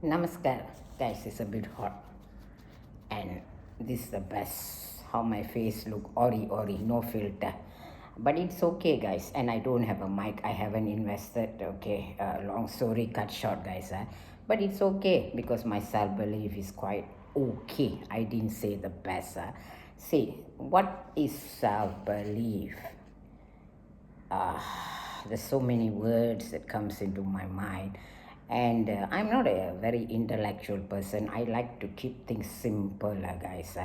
Namaskar, guys. It's a bit hot, and this is the best. How my face look ori, no filter, but it's okay, guys. And I don't have a mic. I haven't invested. Okay, long story cut short, guys. But it's okay because my self belief is quite okay. I didn't say the best. See, what is self belief? uh, there's so many words that comes into my mind, and I'm not a very intellectual person. I like to keep things simple, guys.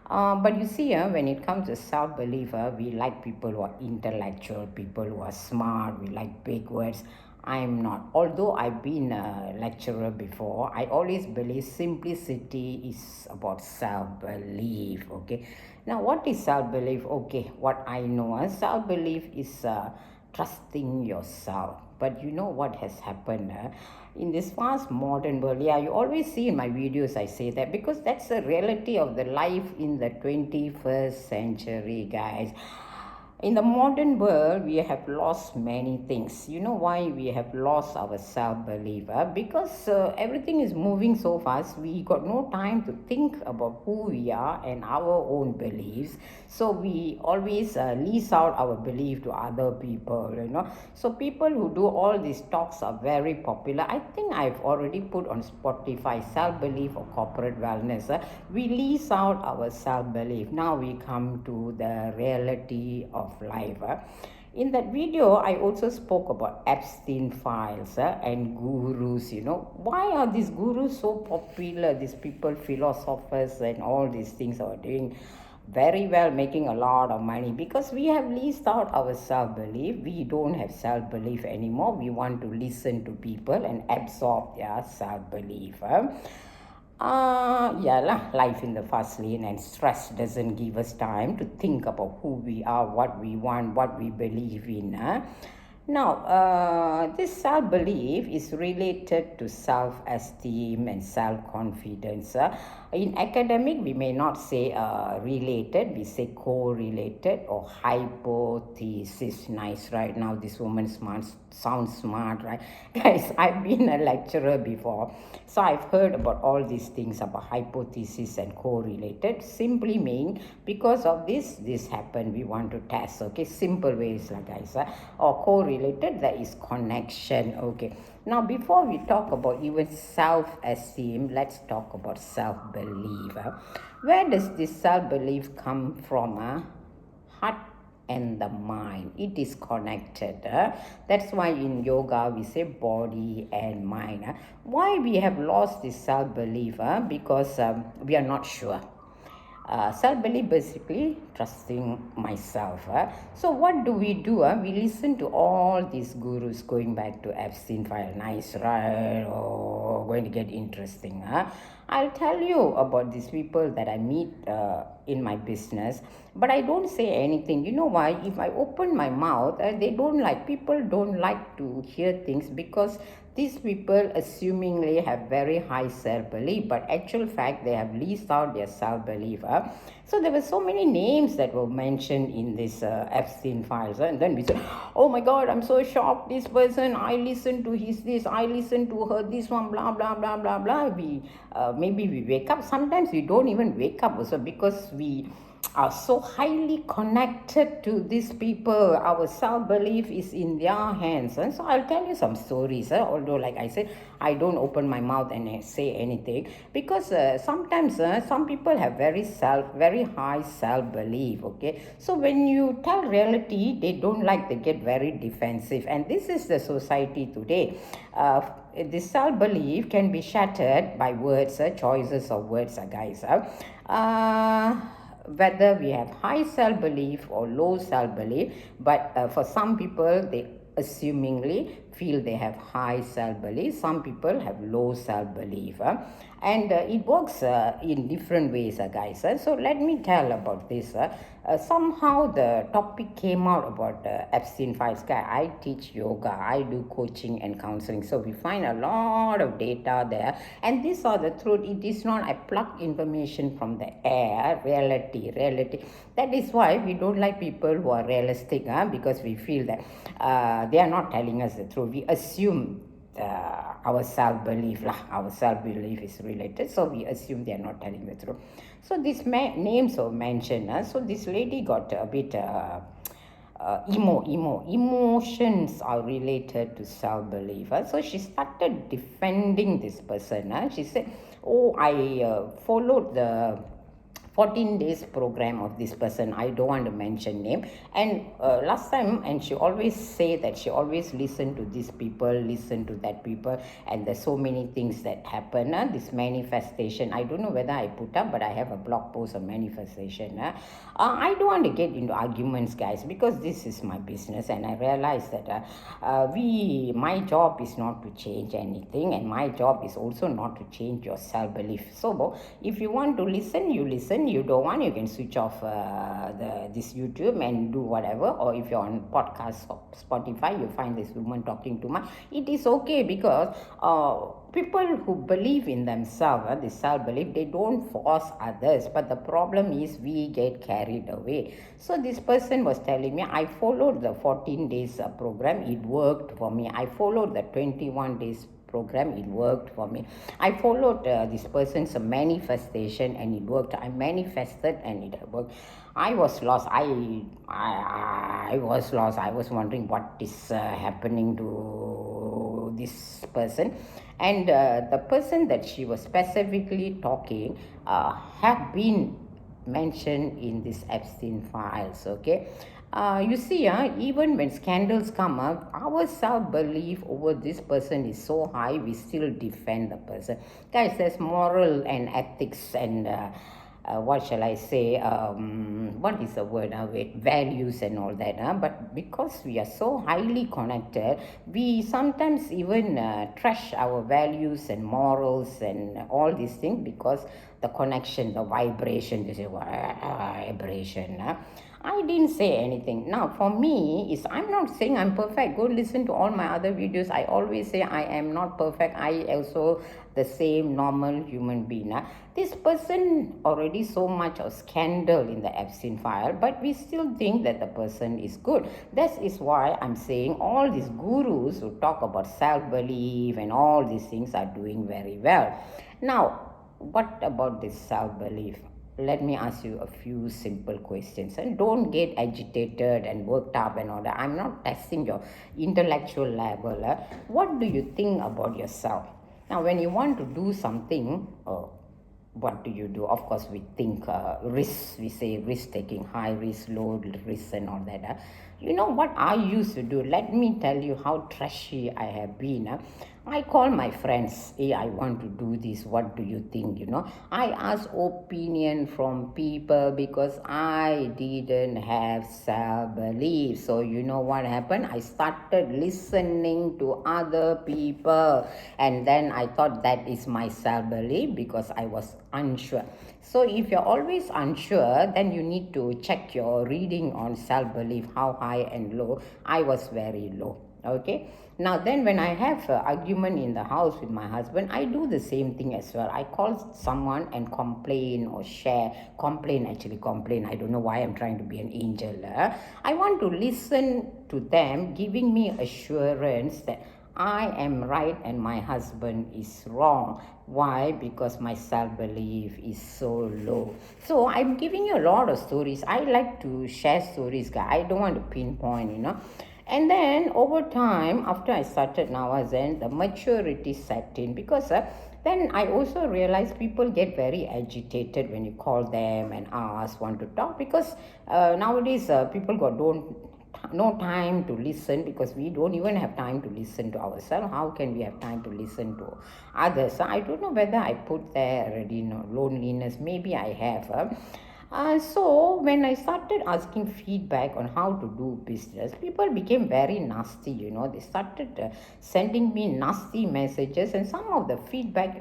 But you see, when it comes to self-belief, we like people who are intellectual, people who are smart. We like big words. I'm not. Although I've been a lecturer before, I always believe simplicity is about self-belief. Okay. Now, what is self-belief? Okay, what I know, self-belief is trusting yourself. But you know what has happened in this fast modern world? Yeah, you always see in my videos I say that because that's the reality of the life in the 21st century, guys. In the modern world, we have lost many things. You know why we have lost our self-belief? Because everything is moving so fast, we got no time to think about who we are and our own beliefs. So we always lease out our belief to other people, So people who do all these talks are very popular. I think I've already put on Spotify self-belief or corporate wellness. We lease out our self-belief. Now we come to the reality of life. In that video, I also spoke about Epstein files and gurus. Why are these gurus so popular? These people, philosophers, and all these things are doing very well, making a lot of money because we have leased out our self-belief. We don't have self-belief anymore. We want to listen to people and absorb their self-belief. Yeah lah, life in the fast lane and stress doesn't give us time to think about who we are, what we want, what we believe in. Now, this self-belief is related to self-esteem and self-confidence. In academic, we may not say related, we say correlated or hypothesis. Nice, right? Now this woman sounds smart, right? Guys, I've been a lecturer before, so I've heard about all these things about hypothesis and correlated. Simply mean because of this happened, we want to test. Okay, simple ways, like guys. Or correlated, there is connection. Okay. Now, before we talk about even self-esteem, let's talk about self-belief. Where does this self-belief come from? Heart and the mind. It is connected. That's why in yoga we say body and mind. Why we have lost this self-belief? Because we are not sure. Self-belief basically trusting myself. So what do? We listen to all these gurus, going back to Epstein file. Nice, right? Oh, going to get interesting. I'll tell you about these people that I meet in my business, but I don't say anything. You know why? If I open my mouth, people don't like to hear things because these people assumingly have very high self-belief, but actual fact they have leased out their self-belief. So there were so many names that were mentioned in this Epstein files, and then we said, oh my God, I'm so shocked. This person, I listened to his this, I listened to her this one, blah blah blah blah blah. Maybe we wake up. Sometimes we don't even wake up also because we are so highly connected to these people. Our self-belief is in their hands. And so I'll tell you some stories, although like I said, I don't open my mouth and say anything because sometimes some people have very high self-belief. Okay, so when you tell reality, they don't like, they get very defensive, and this is the society today. This self-belief can be shattered by words, choices of words, guys. Whether we have high self-belief or low self-belief, but for some people, they assumingly feel they have high self-belief. Some people have low self-belief. And it works in different ways, guys. So let me tell about this. Somehow the topic came out about Epstein files. I teach yoga, I do coaching and counseling. So we find a lot of data there. And these are the truth. It is not I pluck information from the air. Reality. That is why we don't like people who are realistic, because we feel that they are not telling us the truth. We assume our self-belief lah. Our self-belief is related, so we assume they are not telling the truth. So these names are mentioned. So this lady got a bit emotions are related to self-belief. So she started defending this person. She said, oh, I followed the 14 days program of this person. I don't want to mention name. And last time, and she always say that she always listen to these people, listen to that people, and there's so many things that happen. This manifestation, I don't know whether I put up, but I have a blog post on manifestation. I don't want to get into arguments, guys, because this is my business, and I realize that my job is not to change anything, and my job is also not to change your self-belief. So if you want to listen, you listen. You don't want, you can switch off this YouTube and do whatever. Or if you're on podcast or Spotify, you find this woman talking too much, it is okay, because people who believe in themselves, the self-belief, they don't force others. But the problem is we get carried away. So this person was telling me, I followed the 14 days program, it worked for me. I followed the 21 days program, it worked for me. I followed this person's manifestation and it worked. I manifested and it worked. I was lost. I was lost. I was wondering what is happening to this person. And the person that she was specifically talking had been mentioned in this Epstein files. Okay. You see, even when scandals come up, our self-belief over this person is so high, we still defend the person. Guys, there's moral and ethics and what shall I say, what is the word, values and all that. But because we are so highly connected, we sometimes even trash our values and morals and all these things, because the connection, the vibration, this is vibration. I didn't say anything. Now, for me, I'm not saying I'm perfect. Go listen to all my other videos. I always say I am not perfect. I also the same normal human being. This person already so much of scandal in the Epstein file, but we still think that the person is good. That is why I'm saying all these gurus who talk about self-belief and all these things are doing very well. Now, what about this self-belief? Let me ask you a few simple questions, and don't get agitated and worked up and all that. I'm not testing your intellectual level. What do you think about yourself? Now, when you want to do something, what do you do? Of course, we think risk. We say risk taking, high risk, low risk, and all that. You know what I used to do? Let me tell you how trashy I have been. I call my friends. Hey, I want to do this. What do you think? I ask opinion from people because I didn't have self-belief. So you know what happened? I started listening to other people, and then I thought that is my self-belief because I was unsure. So if you're always unsure, then you need to check your reading on self-belief, how high and low. I was very low. Okay. Now then, when I have an argument in the house with my husband, I do the same thing as well. I call someone and complain or share. Complain. I don't know why I'm trying to be an angel. I want to listen to them, giving me assurance that I am right and my husband is wrong. Why? Because my self-belief is so low. So I'm giving you a lot of stories. I like to share stories, guys. I don't want to pinpoint. And then over time, after I started Nawazen, the maturity set in, because then I also realized people get very agitated when you call them and ask, want to talk, because nowadays people got no time to listen, because we don't even have time to listen to ourselves. How can we have time to listen to others? I don't know whether I put there already, loneliness. Maybe I have. So when I started asking feedback on how to do business, people became very nasty. They started sending me nasty messages, and some of the feedback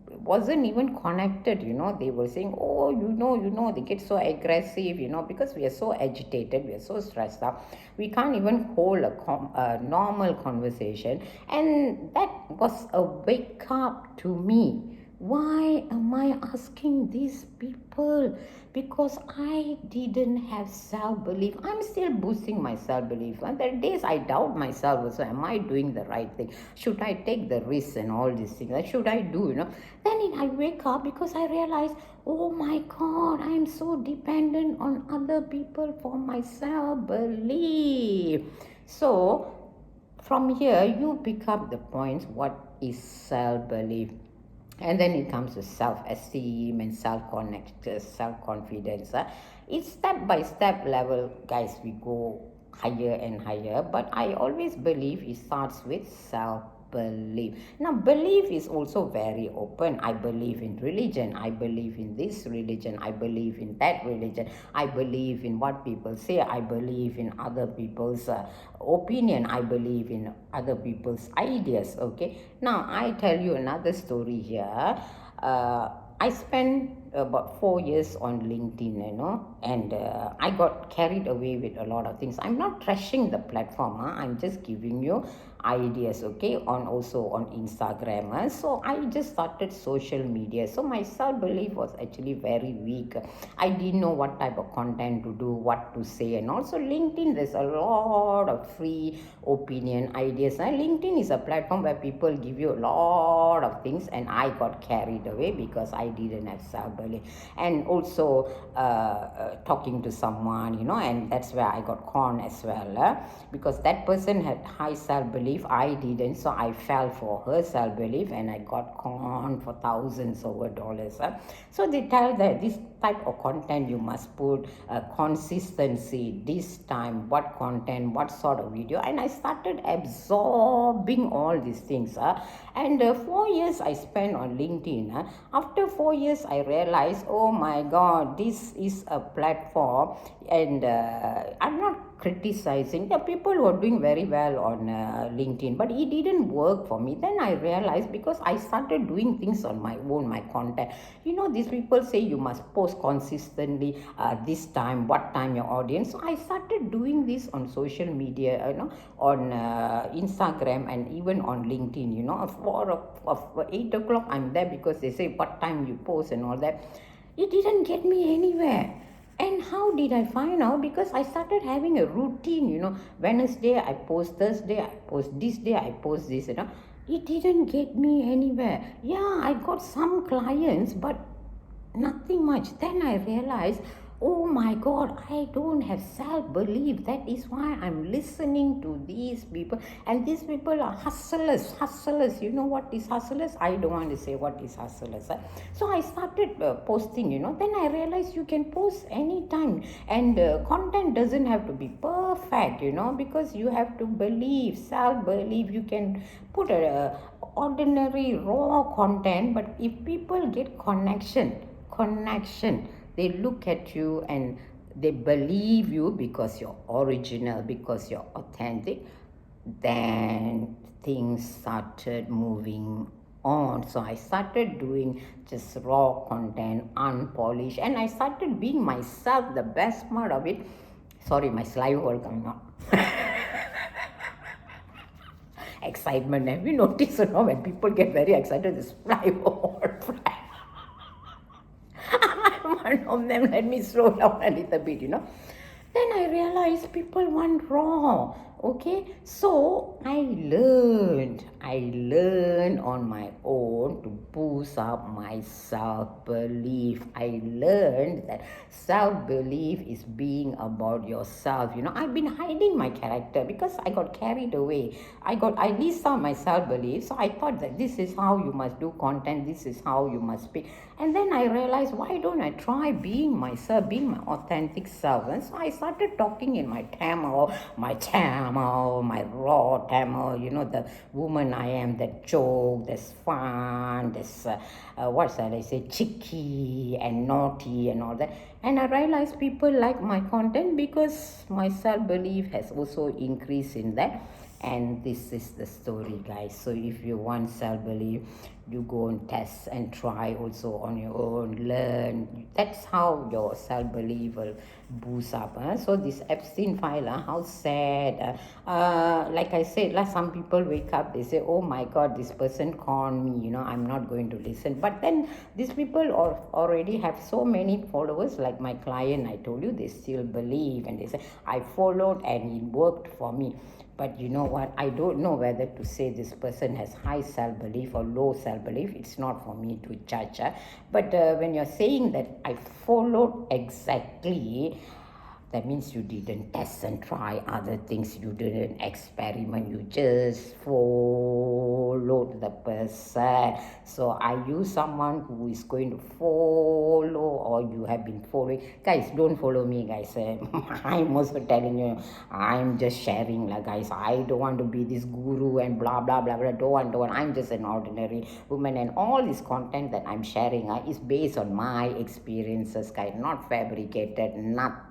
wasn't even connected. They were saying, oh, they get so aggressive, because we are so agitated, we are so stressed out, we can't even hold a normal conversation. And that was a wake up to me. Why am I asking these people? Because I didn't have self-belief. I'm still boosting my self-belief. And there are days I doubt myself also. Am I doing the right thing? Should I take the risks and all these things? What should I do? Then I wake up because I realize, oh my God, I am so dependent on other people for my self-belief. So from here, you pick up the points. What is self-belief? And then it comes to self-esteem and self-confidence. It's step by step level, guys. We go higher and higher, but I always believe it starts with self-belief. Now belief is also very open. I believe in religion, I believe in this religion, I believe in that religion, I believe in what people say, I believe in other people's opinion, I believe in other people's ideas. Okay, now I tell you another story here. I spent about 4 years on LinkedIn, and I got carried away with a lot of things. I'm not trashing the platform, I'm just giving you ideas, okay, on also on Instagram. So I just started social media. So my self-belief was actually very weak. I didn't know what type of content to do, what to say, and also LinkedIn, there's a lot of free opinion ideas. LinkedIn is a platform where people give you a lot of things, and I got carried away because I didn't have self-belief. And also talking to someone, and that's where I got conned as well, because that person had high self-belief, I didn't. So I fell for her self-belief and I got conned for thousands over dollars. So they tell that this type of content you must put consistency, this time, what content, what sort of video. And I started absorbing all these things. And 4 years I spent on LinkedIn. After 4 years I realized, oh my God, this is a platform. And I'm not criticizing. The people were doing very well on LinkedIn, but it didn't work for me. Then I realized, because I started doing things on my own, my content. These people say you must post consistently, this time, what time your audience. So I started doing this on social media, on Instagram and even on LinkedIn. For 8 o'clock I'm there, because they say what time you post and all that. It didn't get me anywhere. And how did I find out? Because I started having a routine, Wednesday I post, Thursday I post, this day I post this, It didn't get me anywhere. Yeah, I got some clients, but nothing much. Then I realized, oh my God, I don't have self-belief. That is why I'm listening to these people. And these people are hustlers. You know what is hustlers? I don't want to say what is hustlers. So I started posting, Then I realized you can post anytime. And content doesn't have to be perfect, because you have to believe, self-belief. You can put a ordinary raw content, but if people get connection, they look at you and they believe you because you're original, because you're authentic, then things started moving on. So I started doing just raw content, unpolished, and I started being myself. The best part of it, sorry, my saliva all coming out. Excitement. Have you noticed, when people get very excited, the saliva all fly. One of them, let me slow down a little bit, Then I realized people want raw. Okay, so I learned on my own to boost up my self-belief. I learned that self-belief is being about yourself. I've been hiding my character because I got carried away. I list out my self-belief. So I thought that this is how you must do content, this is how you must speak. And then I realized, why don't I try being myself, being my authentic self? And so I started talking in my Tamil, my raw Tamil, the woman I am, that joke, that's fun, that's, what shall I say, cheeky and naughty and all that. And I realized people like my content because my self-belief has also increased in that. And this is the story, guys. So if you want self-belief, you go and test and try also on your own, learn. That's how your self-belief will boost up. So this Epstein file, how sad. Like I said, some people wake up, they say, oh my God, this person conned me, I'm not going to listen. But then these people already have so many followers, like my client, I told you, they still believe and they say, I followed and it worked for me. But you know what? I don't know whether to say this person has high self-belief or low self-belief. It's not for me to judge. But when you're saying that I followed exactly, that means you didn't test and try other things. You didn't experiment. You just followed the person. So are you someone who is going to follow, or you have been following? Guys, don't follow me, guys. I'm also telling you, I'm just sharing, guys. I don't want to be this guru and blah, blah, blah, blah. Don't want. I'm just an ordinary woman. And all this content that I'm sharing is based on my experiences, guys, not fabricated, nothing.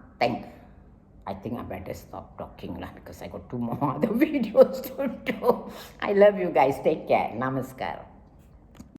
I think I better stop talking because I got 2 more other videos to do. I love you guys. Take care. Namaskar.